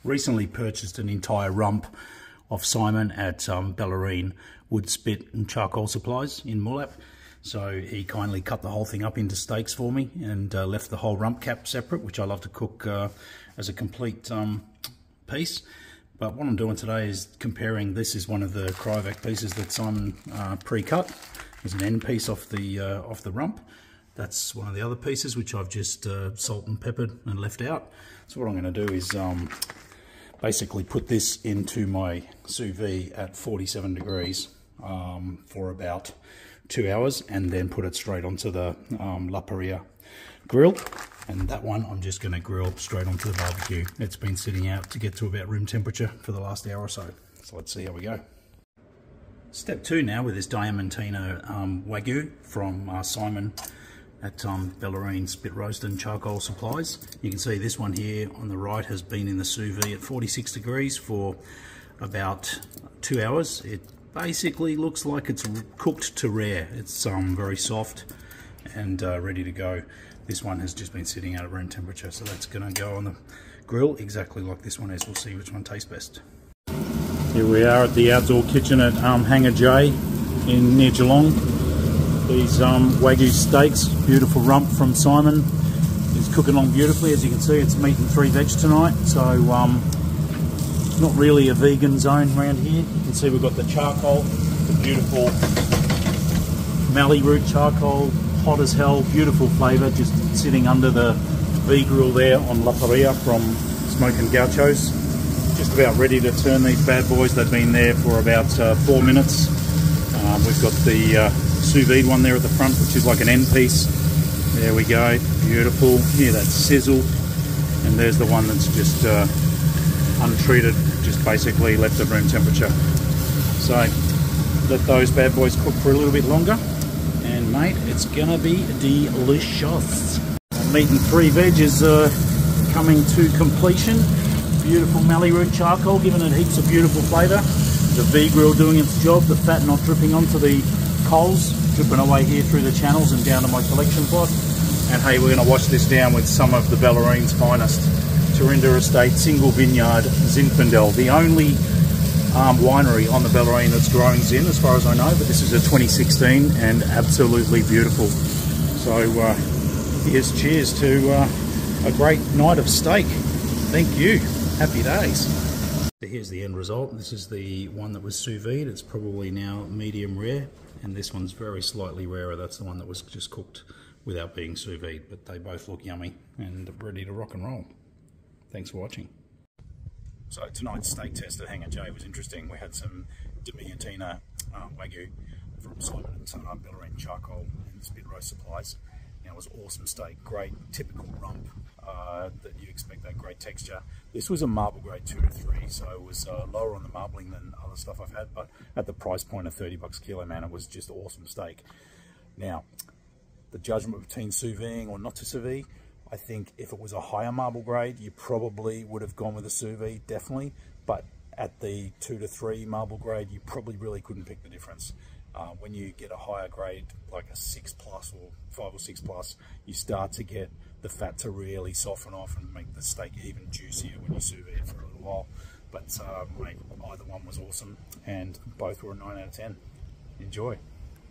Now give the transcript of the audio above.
recently purchased an entire rump of Simon at Bellarine Spit and Charcoal Supplies in Moorlap. So he kindly cut the whole thing up into steaks for me and left the whole rump cap separate, which I love to cook as a complete piece. But what I'm doing today is comparing. This is one of the cryovac pieces that Simon pre-cut. There's an end piece off the rump. That's one of the other pieces which I've just salt and peppered and left out. So what I'm going to do is basically put this into my sous vide at 47 degrees for about 2 hours, and then put it straight onto the La Parilla grill. And that one I'm just going to grill straight onto the barbecue. It's been sitting out to get to about room temperature for the last hour or so. So let's see how we go. Step 2 now with this Diamantina Wagyu from Simon at Bellarine Spit Roast and Charcoal Supplies. You can see this one here on the right has been in the sous vide at 46 degrees for about 2 hours. It basically looks like it's cooked to rare. It's very soft and ready to go. This one has just been sitting out at room temperature, so that's going to go on the grill exactly like this one is. We'll see which one tastes best. Here we are at the outdoor kitchen at HangarJ near Geelong. These Wagyu steaks, beautiful rump from Simon, is cooking along beautifully. As you can see, it's meat and 3 veg tonight, so not really a vegan zone around here. You can see we've got the charcoal, the beautiful mallee root charcoal, hot as hell, beautiful flavour, just sitting under the V-grill there on La Parilla from Smokin Gauchos. Just about ready to turn these bad boys. They've been there for about 4 minutes. We've got the sous vide one there at the front, which is like an end piece. There we go, beautiful. Hear that sizzle. And there's the one that's just untreated, just basically left at room temperature. So let those bad boys cook for a little bit longer, and mate, it's gonna be delicious. Meat and 3 veg is coming to completion. Beautiful mallee root charcoal, giving it heaps of beautiful flavour. The V-grill doing its job, the fat not dripping onto the coals, dripping away here through the channels and down to my collection pot. And hey, we're going to wash this down with some of the Bellarine's finest. Turinda Estate Single Vineyard Zinfandel, the only winery on the Bellarine that's growing Zin as far as I know, but this is a 2016 and absolutely beautiful. So here's cheers to a great night of steak. Thank you. Happy days. Here's the end result. This is the one that was sous vide. It's probably now medium rare, and this one's very slightly rarer. That's the one that was just cooked without being sous vide, but they both look yummy and ready to rock and roll. Thanks for watching. So tonight's steak test at HangarJ was interesting. We had some Diamantina Wagyu from Simon and Bellarine Charcoal and Spit Roast Supplies. It was awesome steak, great typical rump that you expect, that great texture. This was a marble grade 2 to 3, so it was lower on the marbling than other stuff I've had, but at the price point of $30 kilo, man, it was just awesome steak. Now, the judgment between sous vide or not to sous vide, I think if it was a higher marble grade, you probably would have gone with a sous vide, definitely, but at the 2 to 3 marble grade, you probably really couldn't pick the difference. When you get a higher grade, like a 6 plus or 5 or 6 plus, you start to get the fat to really soften off and make the steak even juicier when you sous vide for a little while. But mate, either one was awesome, and both were a 9 out of 10. Enjoy.